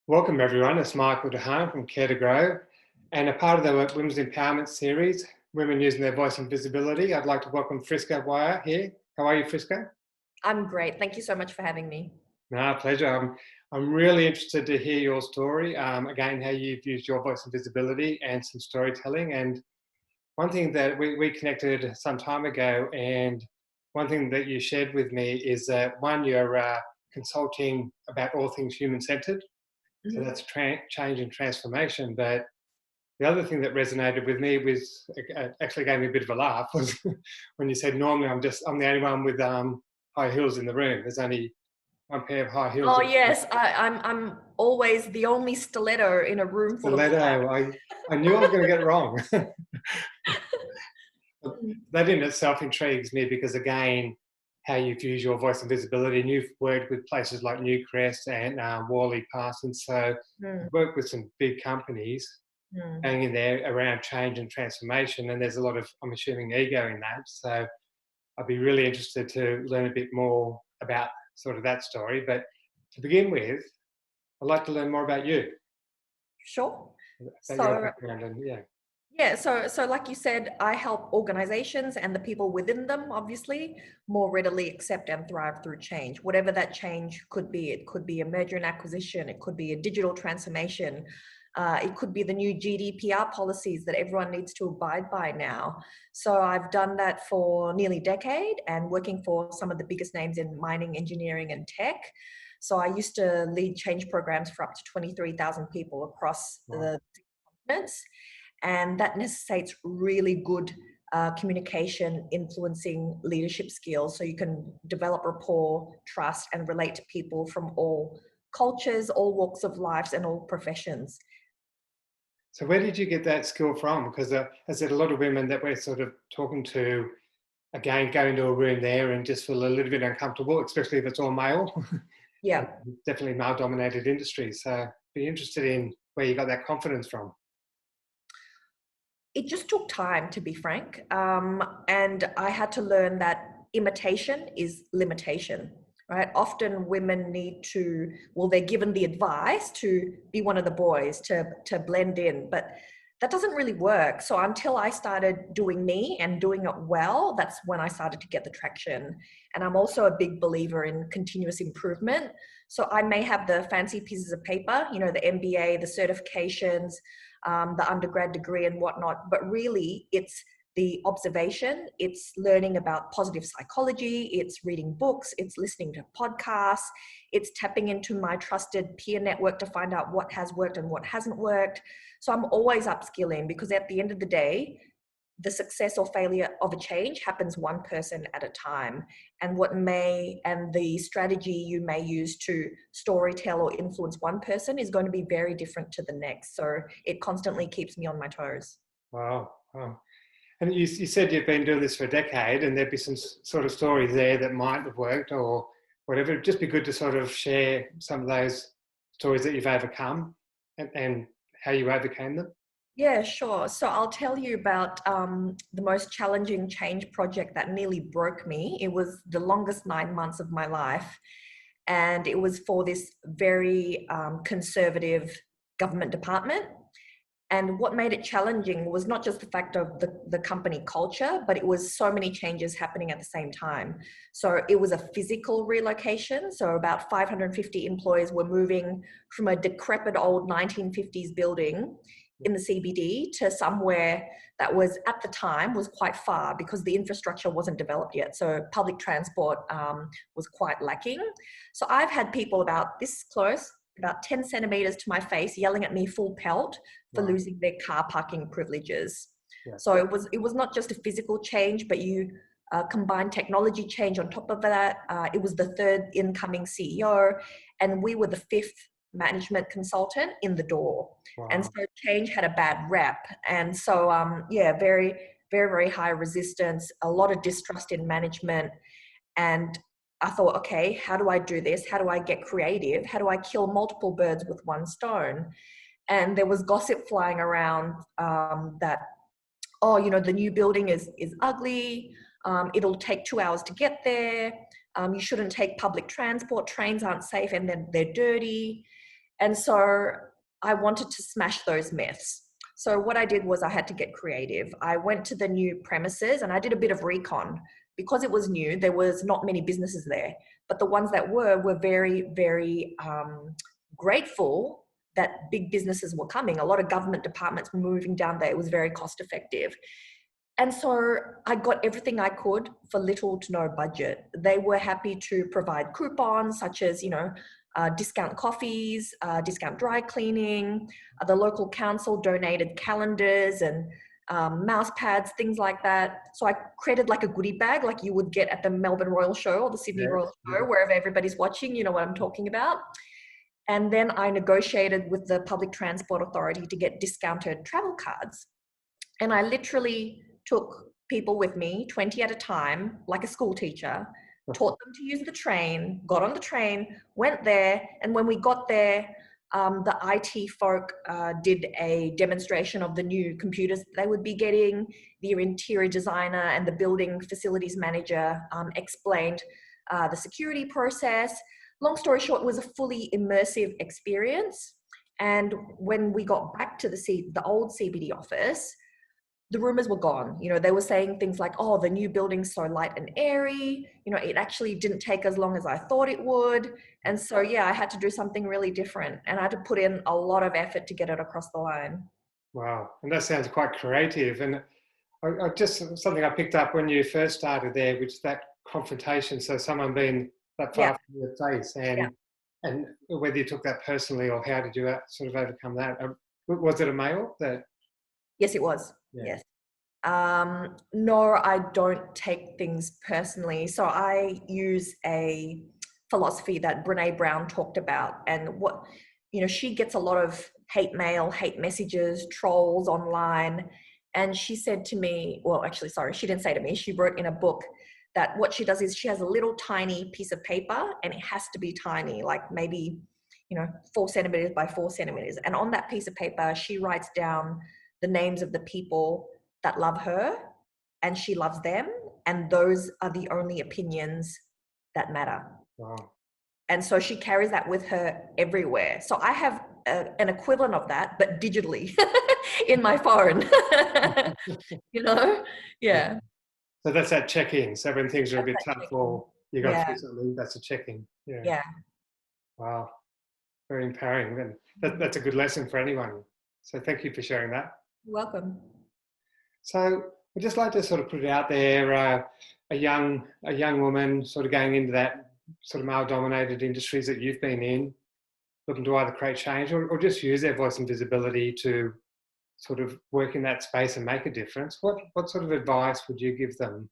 Welcome everyone, it's Michael DeHaan from Care to Grow, and a part of the Women's Empowerment Series, Women Using Their Voice and Visibility. I'd like to welcome Friska Wirya here. How are you, Friska? I'm great. Thank you so much for having me. No, pleasure. I'm really interested to hear your story, again, how you've used your voice and visibility and some storytelling. And one thing that we connected some time ago, and one thing that you shared with me is that one, you're consulting about all things human-centered. So that's change and transformation. But the other thing that resonated with me was, actually gave me a bit of a laugh, was when you said, normally I'm the only one with high heels in the room. There's only one pair of high heels. Oh yes, I'm always the only stiletto in a room full of Stiletto. I knew I was going to get it wrong. That in itself intrigues me because, again, how you've used your voice and visibility, and you've worked with places like Newcrest and Worley Parsons, so you've worked with some big companies going in there around change and transformation, and there's a lot of, I'm assuming, ego in that. So I'd be really interested to learn a bit more about sort of that story. But to begin with, I'd like to learn more about you, Sure. about your So background, and so like you said, I help organizations and the people within them, obviously, more readily accept and thrive through change. Whatever that change could be. It could be a merger and acquisition. It could be a digital transformation. It could be the new GDPR policies that everyone needs to abide by now. So I've done that for nearly a decade and working for some of the biggest names in mining, engineering, and tech. So I used to lead change programs for up to 23,000 people across the continents. And that necessitates really good communication, influencing leadership skills, so you can develop rapport, trust, and relate to people from all cultures, all walks of life, and all professions. So where did you get that skill from? Because I said, a lot of women that we're sort of talking to, again, go into a room there and just feel a little bit uncomfortable, especially if it's all male. Yeah. Definitely male-dominated industry. So be interested in where you got that confidence from. It just took time, to be frank. And I had to learn that imitation is limitation, right? Often women need to, well, they're given the advice to be one of the boys, to blend in, but that doesn't really work. So until I started doing me and doing it well, that's when I started to get the traction. And I'm also a big believer in continuous improvement. So I may have the fancy pieces of paper, the MBA, the certifications, the undergrad degree and whatnot, but really it's the observation, it's learning about positive psychology, it's reading books, it's listening to podcasts, it's tapping into my trusted peer network to find out what has worked and what hasn't worked. So I'm always upskilling, because at the end of the day, the success or failure of a change happens one person at a time. And the strategy you may use to storytell or influence one person is going to be very different to the next. So it constantly keeps me on my toes. Wow. And you said you've been doing this for a decade, and there'd be some sort of stories there that might have worked or whatever. It'd just be good to sort of share some of those stories that you've overcome and how you overcame them. Yeah, sure. So I'll tell you about the most challenging change project that nearly broke me. It was the longest 9 months of my life. And it was for this very conservative government department. And what made it challenging was not just the fact of the company culture, but it was so many changes happening at the same time. So it was a physical relocation. So about 550 employees were moving from a decrepit old 1950s building in the CBD to somewhere that was, at the time, was quite far because the infrastructure wasn't developed yet. So public transport was quite lacking. So I've had people about this close, about 10 centimeters to my face, yelling at me full pelt for losing their car parking privileges. Yeah. So it was not just a physical change, but you combined technology change on top of that. It was the third incoming CEO, and we were the fifth management consultant in the door. Wow. And so change had a bad rep. And so, very, very, very high resistance, a lot of distrust in management. And I thought, okay, how do I do this? How do I get creative? How do I kill multiple birds with one stone? And there was gossip flying around that, the new building is ugly. It'll take 2 hours to get there. You shouldn't take public transport. Trains aren't safe and then they're dirty. And so I wanted to smash those myths. So what I did was I had to get creative. I went to the new premises and I did a bit of recon. Because it was new, there was not many businesses there, but the ones that were very, very grateful that big businesses were coming. A lot of government departments were moving down there. It was very cost effective. And so I got everything I could for little to no budget. They were happy to provide coupons such as, discount coffees, discount dry cleaning. The local council donated calendars and mouse pads, things like that. So I created like a goodie bag like you would get at the Melbourne Royal Show or the Sydney Royal Show, wherever everybody's watching, you know what I'm talking about. And then I negotiated with the Public Transport Authority to get discounted travel cards. And I literally took people with me, 20 at a time, like a school teacher, taught them to use the train, got on the train, went there. And when we got there, the IT folk did a demonstration of the new computers they would be getting. The interior designer and the building facilities manager explained the security process. Long story short, it was a fully immersive experience. And when we got back to the old CBD office, the rumors were gone. They were saying things like, oh, the new building's so light and airy. It actually didn't take as long as I thought it would. And so, yeah, I had to do something really different. And I had to put in a lot of effort to get it across the line. Wow. And that sounds quite creative. And I just something I picked up when you first started there, which is that confrontation. So someone being that far from your face and whether you took that personally or how did you sort of overcome that? Was it a male that? Yes, it was. Yeah. Yes. No, I don't take things personally. So I use a philosophy that Brene Brown talked about, and she gets a lot of hate mail, hate messages, trolls online. And she said to me, well, actually, sorry, she didn't say to me, she wrote in a book that what she does is she has a little tiny piece of paper and it has to be tiny, like maybe, 4 centimeters by 4 centimeters. And on that piece of paper, she writes down the names of the people that love her and she loves them. And those are the only opinions that matter. Wow. And so she carries that with her everywhere. So I have an equivalent of that, but digitally in my phone, Yeah. So that's that check-in. So when things are a bit tough or you go through something, that's a check-in. Yeah. Wow. Very empowering. And that's a good lesson for anyone. So thank you for sharing that. You're welcome. So I'd just like to sort of put it out there, a young woman sort of going into that sort of male-dominated industries that you've been in, looking to either create change or just use their voice and visibility to sort of work in that space and make a difference. What sort of advice would you give them?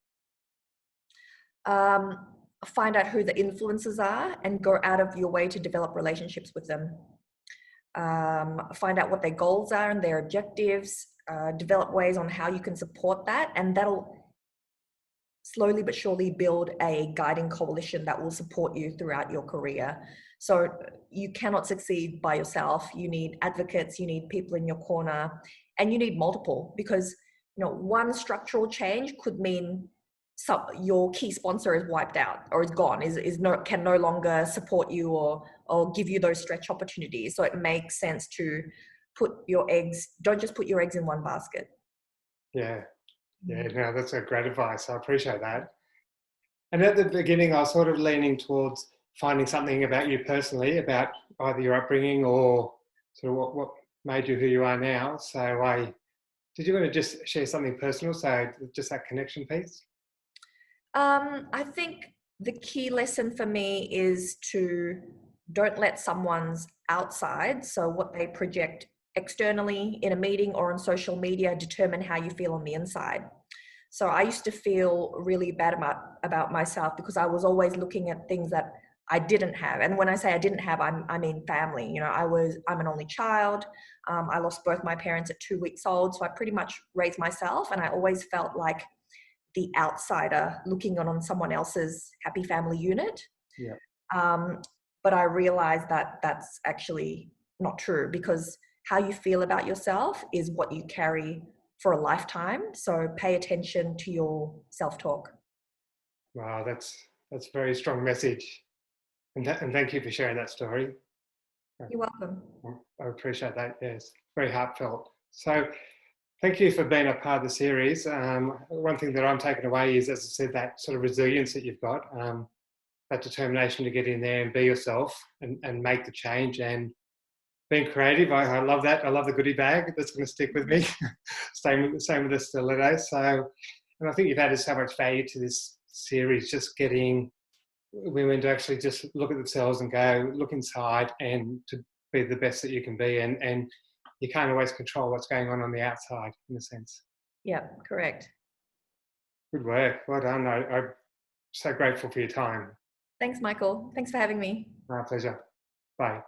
Find out who the influencers are and go out of your way to develop relationships with them. Find out what their goals are and their objectives. Develop ways on how you can support that, and that'll slowly but surely build a guiding coalition that will support you throughout your career. So you cannot succeed by yourself. You need advocates, you need people in your corner, and you need multiple, because one structural change could mean your key sponsor is wiped out or is gone, can no longer support you or give you those stretch opportunities. So it makes sense to don't just put your eggs in one basket. Yeah, no, that's a great advice. I appreciate that. And at the beginning, I was sort of leaning towards finding something about you personally, about either your upbringing or sort of what made you who you are now. So did you want to just share something personal? So just that connection piece? I think the key lesson for me is to don't let someone's outside, so what they project externally in a meeting or on social media, determine how you feel on the inside. So I used to feel really bad about myself because I was always looking at things that I didn't have. And when I say I didn't have, I mean family. I'm an only child. I lost both my parents at 2 weeks old. So I pretty much raised myself, and I always felt like the outsider looking on someone else's happy family unit. Yeah. But I realized that that's actually not true, because how you feel about yourself is what you carry for a lifetime. So pay attention to your self-talk. Wow, that's a very strong message. And thank you for sharing that story. You're welcome. I appreciate that. Yes, very heartfelt. So thank you for being a part of the series. One thing that I'm taking away is, as I said, that sort of resilience that you've got, that determination to get in there and be yourself and make the change, and being creative. I love that. I love the goodie bag. That's going to stick with me. same with the stilettos. So, and I think you've added so much value to this series, just getting women to actually just look at themselves and go, look inside and to be the best that you can be. And you can't always control what's going on the outside, in a sense. Yeah, correct. Good work. Well done. I'm so grateful for your time. Thanks, Michael. Thanks for having me. My pleasure. Bye.